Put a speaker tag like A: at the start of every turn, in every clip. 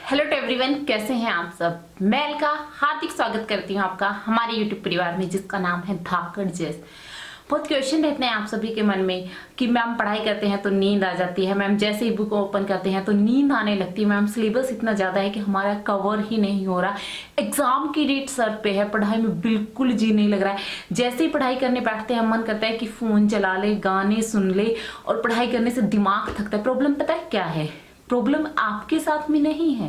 A: Hello to everyone, कैसे हैं आप सब। मैं अलका हार्दिक स्वागत करती हूं आपका हमारे यूट्यूब परिवार में जिसका नाम है धाकड़ जैस। बहुत क्वेश्चन रहते हैं आप सभी के मन में कि मैम पढ़ाई करते हैं तो नींद आ जाती है, मैम जैसे ही बुक ओपन करते हैं तो नींद आने लगती है, मैम सिलेबस इतना ज़्यादा है कि हमारा कवर ही नहीं हो रहा, एग्जाम की डेट सर पे है, पढ़ाई में बिल्कुल जी नहीं लग रहा है। जैसे ही पढ़ाई करने बैठते हैं मन करता है कि फ़ोन चला ले, गाने सुन ले और पढ़ाई करने से दिमाग थकता है। प्रॉब्लम पता है क्या है? प्रॉब्लम आपके साथ में नहीं है,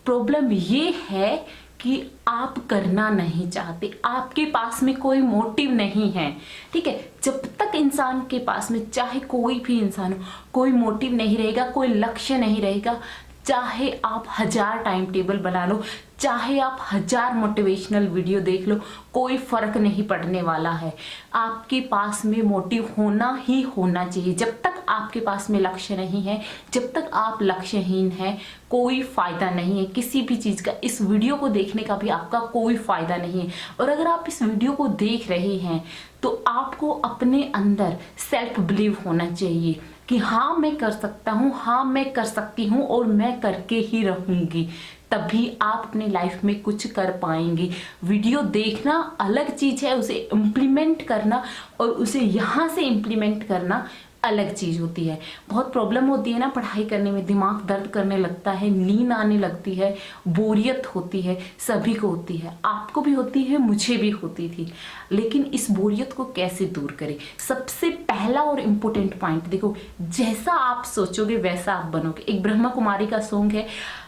A: प्रॉब्लम ये है कि आप करना नहीं चाहते, आपके पास में कोई मोटिव नहीं है। ठीक है, जब तक इंसान के पास में, चाहे कोई भी इंसान हो, कोई मोटिव नहीं रहेगा, कोई लक्ष्य नहीं रहेगा, चाहे आप 1000 टाइम टेबल बना लो, चाहे आप 1000 मोटिवेशनल वीडियो देख लो, कोई फर्क नहीं पड़ने वाला है। आपके पास में मोटिव होना ही होना चाहिए। जब तक आपके पास में लक्ष्य नहीं है, जब तक आप लक्ष्यहीन हैं, कोई फायदा नहीं है किसी भी चीज का। इस वीडियो को देखने का भी आपका कोई फायदा नहीं है। और अगर आप इस वीडियो को देख रहे हैं तो आपको अपने अंदर सेल्फ बिलीव होना चाहिए कि हाँ मैं कर सकता हूँ, हाँ मैं कर सकती हूँ और मैं करके ही रहूंगी। तभी आप अपने लाइफ में कुछ कर पाएंगे। वीडियो देखना अलग चीज है, उसे इम्प्लीमेंट करना और उसे यहाँ से इम्प्लीमेंट करना अलग चीज होती है। बहुत प्रॉब्लम होती है ना पढ़ाई करने में, दिमाग दर्द करने लगता है, नींद आने लगती है, बोरियत होती है, सभी को होती है, आपको भी होती है, मुझे भी होती थी। लेकिन इस बोरियत को कैसे दूर करें? सबसे पहला और इम्पोर्टेंट पॉइंट देखो, जैसा आप सोचोगे वैसा आप बनोगे। एक ब्रह्मा कुमारी का सॉन्ग है,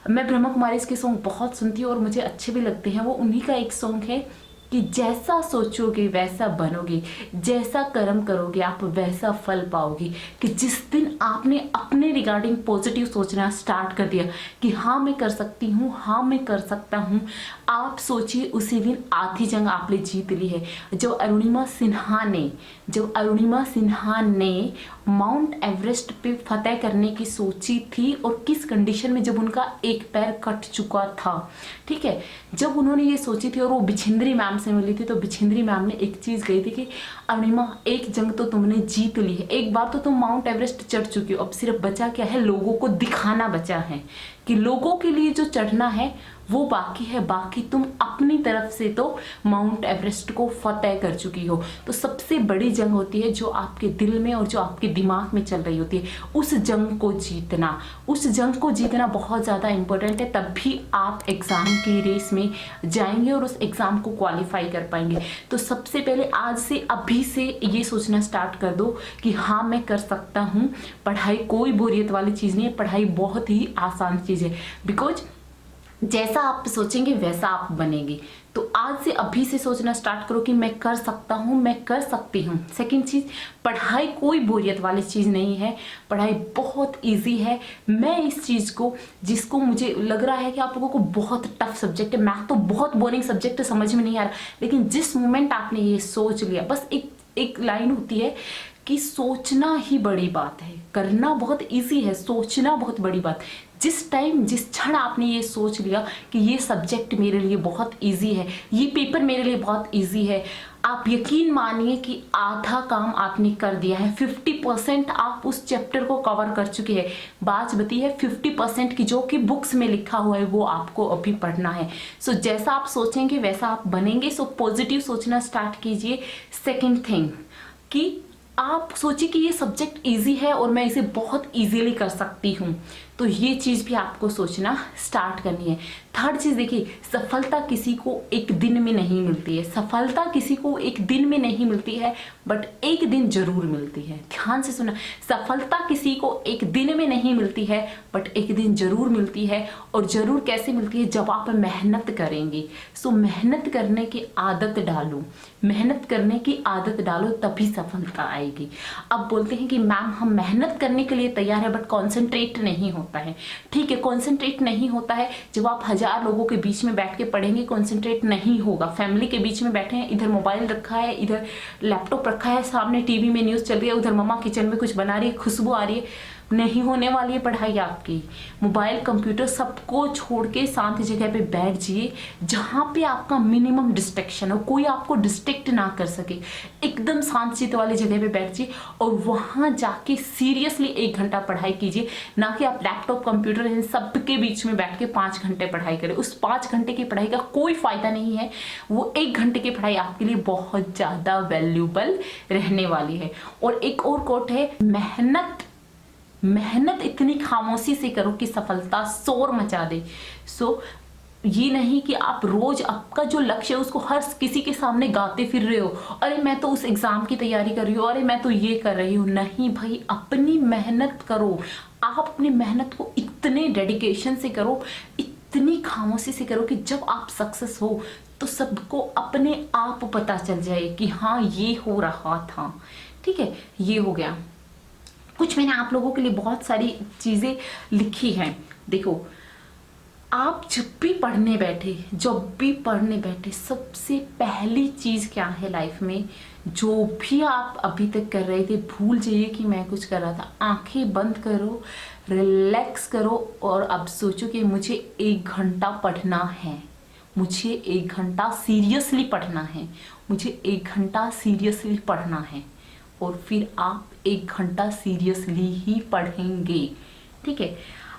A: मैं ब्रह्मा कुमारी इसके सॉन्ग बहुत सुनती हूँ और मुझे अच्छे भी लगते हैं। वो उन्हीं का एक सॉन्ग है कि जैसा सोचोगे वैसा बनोगे, जैसा कर्म करोगे आप वैसा फल पाओगे। कि जिस दिन आपने अपने रिगार्डिंग पॉजिटिव सोचना स्टार्ट कर दिया कि हाँ मैं कर सकती हूँ, हाँ मैं कर सकता हूँ, आप सोचिए उसी दिन आधी जंग आपने जीत ली है। जब अरुणिमा सिन्हा ने माउंट एवरेस्ट पे फतेह करने की सोची थी और किस कंडीशन में, जब उनका एक पैर कट चुका था। ठीक है, जब उन्होंने ये सोची थी और वो बिछिंद्री मैम से मिली थी तो बिछिंद्री मैम ने एक चीज कही थी कि अरुणिमा एक जंग तो तुमने जीत ली है, एक बार तो तुम माउंट एवरेस्ट चढ़ चुकी हो, अब सिर्फ बचा क्या है? लोगों को दिखाना बचा है कि लोगों के लिए जो चढ़ना है वो बाकी है, बाकी तुम अपनी तरफ से तो माउंट एवरेस्ट को फतेह कर चुकी हो। तो सबसे बड़ी जंग होती है जो आपके दिल में और जो आपके दिमाग में चल रही होती है, उस जंग को जीतना बहुत ज़्यादा इंपॉर्टेंट है। तब भी आप एग्ज़ाम की रेस में जाएंगे और उस एग्ज़ाम को क्वालिफाई कर पाएंगे। तो सबसे पहले आज से, अभी से ये सोचना स्टार्ट कर दो कि हाँ मैं कर सकता हूँ। पढ़ाई कोई बोरियत वाली चीज़ नहीं है, पढ़ाई बहुत ही आसान चीज़ है। बिकॉज जैसा आप सोचेंगे वैसा आप बनेंगे। तो आज से, अभी से सोचना स्टार्ट करो कि मैं कर सकता हूँ, मैं कर सकती हूँ। सेकंड चीज, पढ़ाई कोई बोरियत वाली चीज नहीं है, पढ़ाई बहुत इजी है। मैं इस चीज को, जिसको मुझे लग रहा है कि आप लोगों को बहुत टफ सब्जेक्ट है, मैथ तो बहुत बोरिंग सब्जेक्ट है, समझ में नहीं आ रहा, लेकिन जिस मोमेंट आपने ये सोच लिया, बस एक लाइन होती है कि सोचना ही बड़ी बात है, करना बहुत इजी है, सोचना बहुत बड़ी बात। जिस क्षण आपने ये सोच लिया कि ये सब्जेक्ट मेरे लिए बहुत इजी है, ये पेपर मेरे लिए बहुत इजी है, आप यकीन मानिए कि आधा काम आपने कर दिया है। 50% आप उस चैप्टर को कवर कर चुके हैं। बात बती है 50% की, जो कि बुक्स में लिखा हुआ है वो आपको अभी पढ़ना है। सो जैसा आप सोचेंगे वैसा आप बनेंगे। सो पॉजिटिव सोचना स्टार्ट कीजिए। सेकेंड थिंग कि आप सोचिए कि ये सब्जेक्ट इजी है और मैं इसे बहुत इजीली कर सकती हूँ, तो ये चीज़ भी आपको सोचना स्टार्ट करनी है। थर्ड चीज़ देखिए, सफलता किसी को एक दिन में नहीं मिलती है, सफलता किसी को एक दिन में नहीं मिलती है, बट एक दिन जरूर मिलती है। ध्यान से सुना, सफलता किसी को एक दिन में नहीं मिलती है, बट एक दिन जरूर मिलती है। और जरूर कैसे मिलती है? जब आप मेहनत करेंगे। सो मेहनत करने की आदत डालो, मेहनत करने की आदत डालो, तभी सफलता आएगी। अब बोलते हैं कि मैम हम मेहनत करने के लिए तैयार है बट कॉन्सेंट्रेट नहीं होता है। ठीक है, कॉन्सेंट्रेट नहीं होता है। जब आप 1000 लोगों के बीच में बैठ के पढ़ेंगे, कॉन्सेंट्रेट नहीं होगा। फैमिली के बीच में बैठे हैं, इधर मोबाइल रखा है, इधर लैपटॉप रखा है, सामने टीवी में न्यूज़ चल रही है, उधर मम्मा किचन में कुछ बना रही है, खुशबू आ रही है, नहीं होने वाली है पढ़ाई आपकी। मोबाइल कंप्यूटर सबको छोड़ के शांत जगह पे बैठ जाइए, जहाँ पे आपका मिनिमम डिस्ट्रैक्शन हो, कोई आपको डिस्ट्रैक्ट ना कर सके। एकदम शांत चित्त वाली जगह पे बैठ जाइए और वहाँ जाके सीरियसली 1 घंटा पढ़ाई कीजिए, ना कि आप लैपटॉप कंप्यूटर इन सब के बीच में बैठ के 5 घंटे पढ़ाई करें। उस 5 घंटे की पढ़ाई का कोई फायदा नहीं है। वो 1 घंटे की पढ़ाई आपके लिए बहुत ज़्यादा वैल्यूबल रहने वाली है। और एक और कोट है, मेहनत इतनी खामोशी से करो कि सफलता शोर मचा दे। सो ये नहीं कि आप रोज आपका जो लक्ष्य है उसको हर किसी के सामने गाते फिर रहे हो, अरे मैं तो उस एग्जाम की तैयारी कर रही हूँ, अरे मैं तो ये कर रही हूँ। नहीं भाई, अपनी मेहनत करो। आप अपनी मेहनत को इतने डेडिकेशन से करो, इतनी खामोशी से करो कि जब आप सक्सेस हो तो सबको अपने आप पता चल जाए कि हाँ ये हो रहा था। ठीक है, ये हो गया। कुछ मैंने आप लोगों के लिए बहुत सारी चीजें लिखी हैं। देखो, आप जब भी पढ़ने बैठे सबसे पहली चीज क्या है लाइफ में, जो भी आप अभी तक कर रहे थे भूल जाइए कि मैं कुछ कर रहा था। आंखें बंद करो, रिलैक्स करो और अब सोचो कि मुझे 1 घंटा पढ़ना है, मुझे 1 घंटा सीरियसली पढ़ना है, मुझे 1 घंटा सीरियसली पढ़ना है। और फिर आप 1 घंटा सीरियसली ही पढ़ेंगे। ठीक है।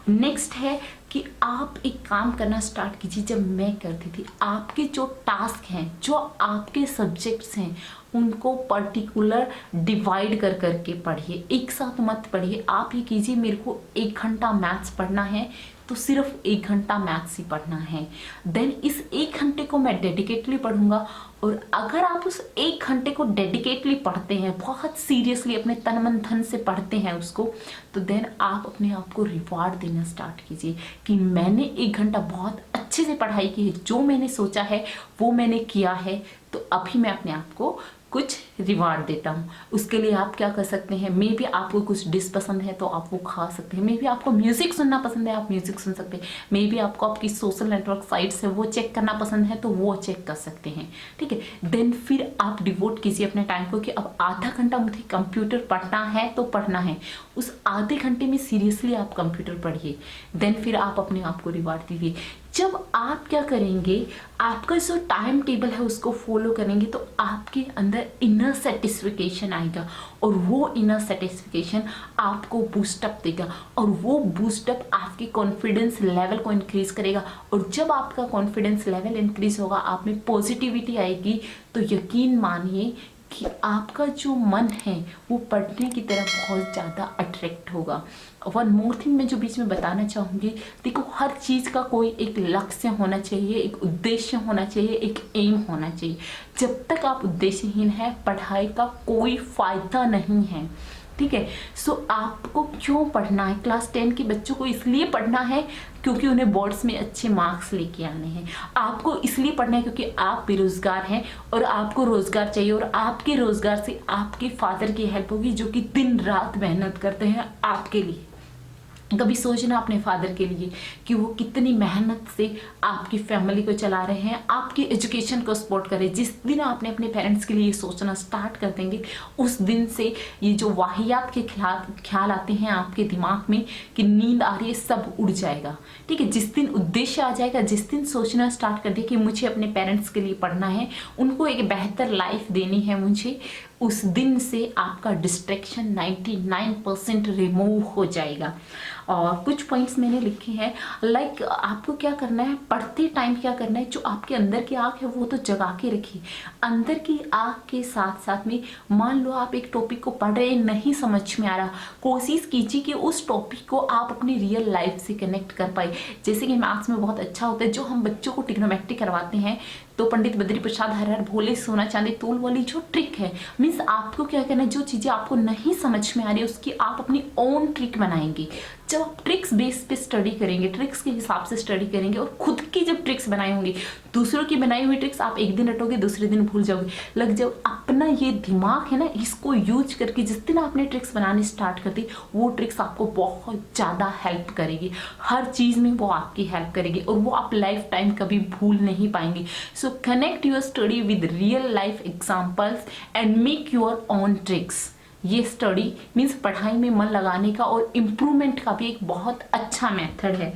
A: नेक्स्ट है कि आप एक काम करना स्टार्ट कीजिए। जब मैं करती थी, आपके जो टास्क हैं, जो आपके सब्जेक्ट्स हैं, उनको पर्टिकुलर डिवाइड कर करके पढ़िए, एक साथ मत पढ़िए। आप ये कीजिए, मेरे को 1 घंटा मैथ्स पढ़ना है तो सिर्फ 1 घंटा मैथ्स ही पढ़ना है। देन इस 1 घंटे को मैं डेडिकेटली पढ़ूंगा। और अगर आप उस 1 घंटे को डेडिकेटली पढ़ते हैं, बहुत सीरियसली अपने तन मन धन से पढ़ते हैं उसको, तो देन आप अपने आप को रिवार्ड देना स्टार्ट कीजिए कि मैंने 1 घंटा बहुत अच्छे से पढ़ाई की है, जो मैंने सोचा है वो मैंने किया है, तो अभी मैं अपने आप को कुछ रिवार्ड देता हूँ। उसके लिए आप क्या कर सकते हैं, मे बी आपको कुछ डिश पसंद है तो आप वो खा सकते हैं, मे बी आपको म्यूजिक सुनना पसंद है, आप म्यूजिक सुन सकते हैं, मे बी आपको आपकी सोशल नेटवर्क साइट्स है वो चेक करना पसंद है तो वो चेक कर सकते हैं। ठीक है। देन फिर आप डिवोट कीजिए अपने टाइम को कि अब आधा घंटा मुझे कंप्यूटर पढ़ना है तो पढ़ना है। उस आधे घंटे में सीरियसली आप कंप्यूटर पढ़िए। देन फिर आप अपने आप को रिवार्ड दीजिए। जब आप क्या करेंगे, आपका जो टाइम टेबल है उसको फॉलो करेंगे तो आपके अंदर इनर सेटिस्फिकेशन आएगा और वो इनर सेटिस्फिकेशन आपको बूस्टअप देगा और वो बूस्टअप आपके कॉन्फिडेंस लेवल को इंक्रीज करेगा। और जब आपका कॉन्फिडेंस लेवल इंक्रीज होगा, आप में पॉजिटिविटी आएगी, तो यकीन मानिए कि आपका जो मन है वो पढ़ने की तरफ बहुत ज़्यादा अट्रैक्ट होगा। वन मोर थिंग मैं जो बीच में बताना चाहूँगी, देखो हर चीज़ का कोई एक लक्ष्य होना चाहिए, एक उद्देश्य होना चाहिए, एक एम होना चाहिए। जब तक आप उद्देश्यहीन है, पढ़ाई का कोई फायदा नहीं है। ठीक है। सो आपको क्यों पढ़ना है? क्लास 10 के बच्चों को इसलिए पढ़ना है क्योंकि उन्हें बोर्ड्स में अच्छे मार्क्स लेके आने हैं। आपको इसलिए पढ़ना है क्योंकि आप बेरोजगार हैं और आपको रोजगार चाहिए और आपके रोजगार से आपके फादर की हेल्प होगी, जो कि दिन रात मेहनत करते हैं आपके लिए। कभी सोचना अपने फादर के लिए कि वो कितनी मेहनत से आपकी फैमिली को चला रहे हैं, आपकी एजुकेशन को सपोर्ट करें। जिस दिन आपने अपने पेरेंट्स के लिए सोचना स्टार्ट कर देंगे, उस दिन से ये जो वाहियात के ख्याल आते हैं आपके दिमाग में कि नींद आ रही है, सब उड़ जाएगा। ठीक है। जिस दिन उद्देश्य आ जाएगा, जिस दिन सोचना स्टार्ट कर दे कि मुझे अपने पेरेंट्स के लिए पढ़ना है, उनको एक बेहतर लाइफ देनी है मुझे, उस दिन से आपका डिस्ट्रैक्शन 99% रिमूव हो जाएगा। और कुछ पॉइंट्स मैंने लिखे हैं, लाइक आपको क्या करना है, पढ़ते टाइम क्या करना है, जो आपके अंदर की आग है वो तो जगा के रखिए। अंदर की आग के साथ साथ में मान लो आप एक टॉपिक को पढ़ रहे, नहीं समझ में आ रहा, कोशिश कीजिए कि उस टॉपिक को आप अपनी रियल लाइफ से कनेक्ट कर पाए। जैसे कि मैथ्स में बहुत अच्छा होता है, जो हम बच्चों को ट्रिग्नोमेट्री करवाते हैं, तो पंडित बद्री प्रसाद हर भोले सोना चांदी तोल वाली जो ट्रिक है, मीन्स आपको क्या करना है, जो चीजें आपको नहीं समझ में आ रही उसकी आप अपनी ओन ट्रिक बनाएंगे। जब आप ट्रिक्स बेस पे स्टडी करेंगे, ट्रिक्स के हिसाब से स्टडी करेंगे और खुद की जब ट्रिक्स बनाई होंगी, दूसरों की बनाई हुई ट्रिक्स आप एक दिन रटोगे, दूसरे दिन भूल जाओगे। लग जाओ अपना ये दिमाग है ना, इसको यूज करके जिस दिन आपने ट्रिक्स बनानी स्टार्ट कर दी, वो ट्रिक्स आपको बहुत ज़्यादा हेल्प करेगी। हर चीज़ में वो आपकी हेल्प करेगी और वो आप लाइफ टाइम कभी भूल नहीं पाएंगे। सो connect your study with real life examples and make your own tricks. ये स्टडी मीन्स पढ़ाई में मन लगाने का और इम्प्रूवमेंट का भी एक बहुत अच्छा मेथड है।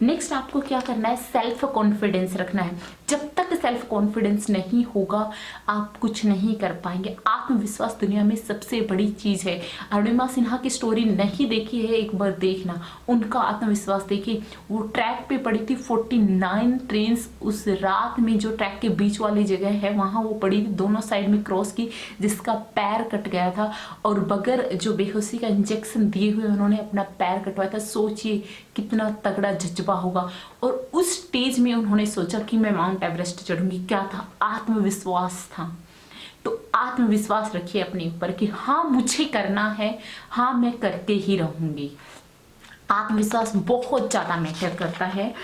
A: नेक्स्ट आपको क्या करना है, सेल्फ कॉन्फिडेंस रखना है। जब तक सेल्फ कॉन्फिडेंस नहीं होगा आप कुछ नहीं कर पाएंगे। आत्मविश्वास दुनिया में सबसे बड़ी चीज़ है। अरुणिमा सिन्हा की स्टोरी नहीं देखी है, एक बार देखना, उनका आत्मविश्वास देखिए। वो ट्रैक पे पड़ी थी 49 ट्रेन्स उस रात में, जो ट्रैक के बीच वाली जगह है वहाँ वो पड़ी, दोनों साइड में क्रॉस की, जिसका पैर कट गया था और बगैर जो बेहोशी का इंजेक्शन दिए हुए उन्होंने अपना पैर कटवाया था। सोचिए कितना तगड़ा जज्बा होगा। और उस स्टेज में उन्होंने सोचा कि मैं माउंट एवरेस्ट चढ़ूंगी। क्या था, आत्मविश्वास था। तो आत्मविश्वास रखिए अपने ऊपर कि हाँ मुझे करना है, हाँ मैं करके ही रहूंगी। आत्मविश्वास बहुत ज़्यादा मैटर करता है।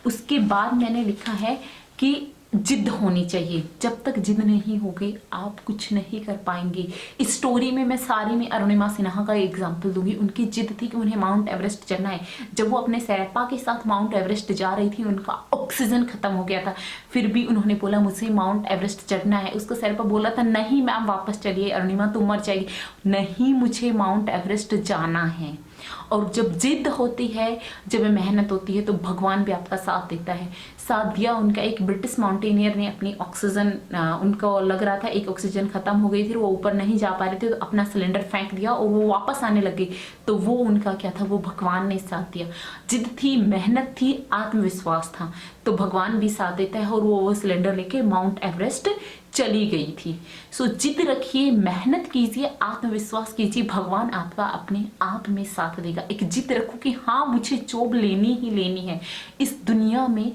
A: उसके बाद मैंने लिखा है कि जिद होनी चाहिए। जब तक जिद नहीं होगी आप कुछ नहीं कर पाएंगे। इस स्टोरी में मैं सारी में अरुणिमा सिन्हा का एग्जाम्पल दूंगी। उनकी जिद थी कि उन्हें माउंट एवरेस्ट चढ़ना है। जब वो अपने शेरपा के साथ माउंट एवरेस्ट जा रही थी उनका ऑक्सीजन खत्म हो गया था, फिर भी उन्होंने बोला मुझे माउंट एवरेस्ट चढ़ना है। उसका शेरपा बोला था नहीं मैम वापस चलिए, अरुणिमा तुम मर जाएगी। नहीं, मुझे माउंट एवरेस्ट जाना है। और जब जिद होती है, जब मेहनत होती है तो भगवान भी आपका साथ देता है। साथ दिया उनका। एक ब्रिटिश माउंटेनियर ने अपनी ऑक्सीजन, उनको लग रहा था एक ऑक्सीजन खत्म हो गई थी, वो ऊपर नहीं जा पा रहे थे, तो अपना सिलेंडर फेंक दिया और वो वापस आने लगे। तो वो उनका क्या था, वो भगवान ने साथ दिया। जिद थी, मेहनत थी, आत्मविश्वास था, तो भगवान भी साथ देता है और वो सिलेंडर लेके माउंट एवरेस्ट चली गई थी। सो जिद रखिए, मेहनत कीजिए, आत्मविश्वास कीजिए, भगवान आपका अपने आप में साथ देगा। एक जिद रखो कि हाँ मुझे जॉब लेनी ही लेनी है। इस दुनिया में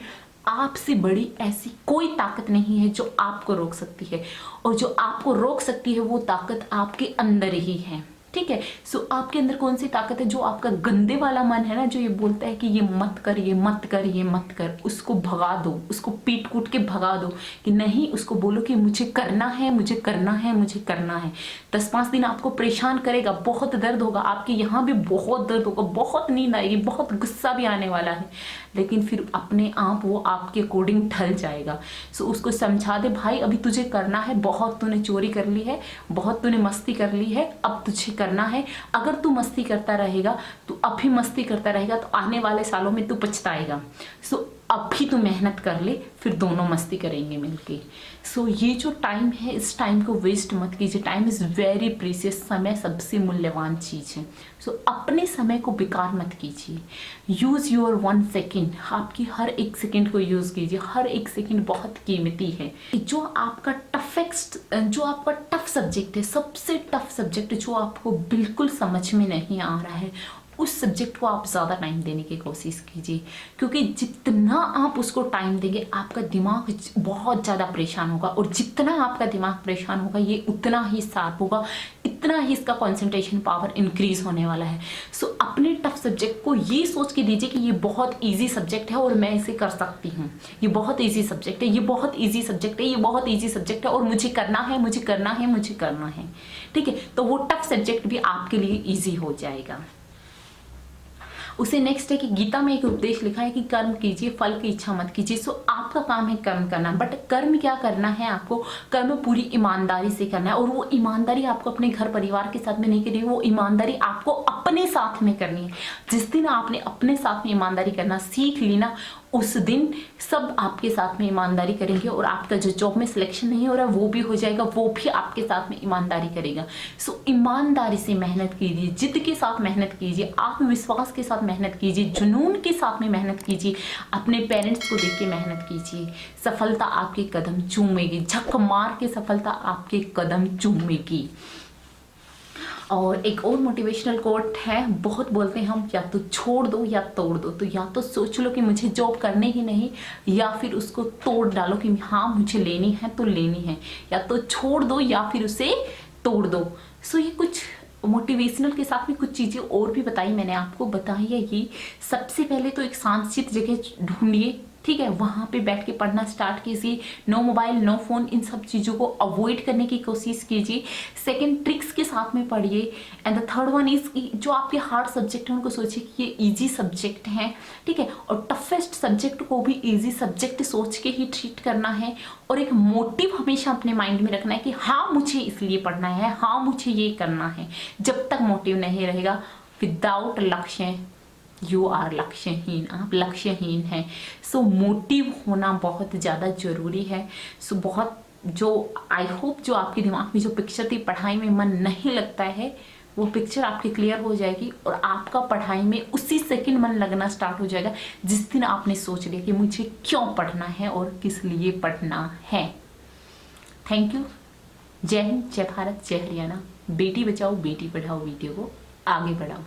A: आपसे बड़ी ऐसी कोई ताकत नहीं है जो आपको रोक सकती है, और जो आपको रोक सकती है वो ताकत आपके अंदर ही है। ठीक है। सो आपके अंदर कौन सी ताकत है, जो आपका गंदे वाला मन है ना, जो ये बोलता है कि ये मत कर, ये मत कर, ये मत कर, उसको भगा दो, उसको पीट कूट के भगा दो। कि नहीं, उसको बोलो कि मुझे करना है, मुझे करना है, मुझे करना है। 10-5 दिन आपको परेशान करेगा, बहुत दर्द होगा, आपके यहाँ भी बहुत दर्द होगा, बहुत नींद आएगी, बहुत गुस्सा भी आने वाला है, लेकिन फिर अपने आप वो आपके अकॉर्डिंग ढल जाएगा। सो उसको समझा दे, भाई अभी तुझे करना है, बहुत तूने चोरी कर ली है, बहुत तूने मस्ती कर ली है, अब तुझे करना है। अगर तू मस्ती करता रहेगा, तू अभी मस्ती करता रहेगा, तो आने वाले सालों में तू पछताएगा। सो अभी तू मेहनत कर ले, फिर दोनों मस्ती करेंगे मिलके। सो ये जो टाइम है, इस टाइम को वेस्ट मत कीजिए। Time is very precious. समय सबसे मूल्यवान चीज़ है। सो अपने समय को बेकार मत कीजिए। Use your 1 second. आपकी हर एक सेकेंड को यूज़ कीजिए। हर एक सेकेंड बहुत कीमती है। जो आपका टफ सब्जेक्ट है, सबसे टफ सब्जेक्ट जो आपको बिल्कुल समझ में नहीं आ रहा है, उस सब्जेक्ट को आप ज़्यादा टाइम देने की कोशिश कीजिए, क्योंकि जितना आप उसको टाइम देंगे आपका दिमाग बहुत ज़्यादा परेशान होगा, और जितना आपका दिमाग परेशान होगा ये उतना ही शार्प होगा, इतना ही इसका कंसंट्रेशन पावर इंक्रीज होने वाला है। सो अपने टफ सब्जेक्ट को ये सोच के दीजिए कि ये बहुत ईजी सब्जेक्ट है और मैं इसे कर सकती हूँ। ये बहुत ईजी सब्जेक्ट है, ये बहुत ईजी सब्जेक्ट है, ये बहुत ईजी सब्जेक्ट है, और मुझे करना है, मुझे करना है, मुझे करना है। ठीक है, तो वो टफ सब्जेक्ट भी आपके लिए ईजी हो जाएगा। उसे नेक्स्ट है कि गीता में एक उपदेश लिखा है कि कर्म कीजिए, फल की इच्छा मत कीजिए। सो आपका काम है कर्म करना, बट कर्म क्या करना है, आपको कर्म पूरी ईमानदारी से करना है। और वो ईमानदारी आपको अपने घर परिवार के साथ में नहीं करनी है, वो ईमानदारी आपको अपने साथ में करनी है। जिस दिन आपने अपने साथ में ईमानदारी करना सीख ली ना, उस दिन सब आपके साथ में ईमानदारी करेंगे, और आपका जो जॉब में सिलेक्शन नहीं हो रहा वो भी हो जाएगा, वो भी आपके साथ में ईमानदारी करेगा। सो ईमानदारी से मेहनत कीजिए, जिद के साथ मेहनत कीजिए, आत्मविश्वास के साथ मेहनत कीजिए, जुनून के साथ में मेहनत कीजिए, अपने पेरेंट्स को देख के मेहनत कीजिए। सफलता आपके कदम चूमेगी, झक मार के सफलता आपके कदम चूमेगी। और एक और मोटिवेशनल कोट है, बहुत बोलते हैं हम, या तो छोड़ दो या तोड़ दो। तो या तो सोच लो कि मुझे जॉब करनी ही नहीं, या फिर उसको तोड़ डालो कि हाँ मुझे लेनी है तो लेनी है। या तो छोड़ दो या फिर उसे तोड़ दो। सो ये कुछ मोटिवेशनल के साथ में कुछ चीज़ें और भी बताई मैंने आपको। बताई है कि सबसे पहले तो एक शांत जगह ढूंढिए, ठीक है, वहां पे बैठ के पढ़ना स्टार्ट कीजिए। नो मोबाइल, नो फोन, इन सब चीजों को अवॉइड करने की कोशिश कीजिए। सेकंड, ट्रिक्स के साथ में पढ़िए। And the third one is, जो आपके हार्ड सब्जेक्ट है उनको सोचिए कि ये इजी सब्जेक्ट हैं, ठीक है, और टफेस्ट सब्जेक्ट को भी इजी सब्जेक्ट सोच के ही ट्रीट करना है। और एक मोटिव हमेशा अपने माइंड में रखना है कि हाँ मुझे इसलिए पढ़ना है, हाँ मुझे ये करना है। जब तक मोटिव नहीं रहेगा, विदाउट लक्ष्य यू आर लक्ष्यहीन, आप लक्ष्यहीन हैं। सो मोटिव होना बहुत ज़्यादा जरूरी है। सो बहुत जो आई होप जो आपके दिमाग में जो पिक्चर थी पढ़ाई में मन नहीं लगता है, वो पिक्चर आपकी क्लियर हो जाएगी और आपका पढ़ाई में उसी सेकंड मन लगना स्टार्ट हो जाएगा जिस दिन आपने सोच लिया कि मुझे क्यों पढ़ना है और किस लिए पढ़ना है। Thank you. जय हिंद, जय भारत, जय हरियाणा। बेटी बचाओ बेटी पढ़ाओ वीडियो को आगे बढ़ाओ।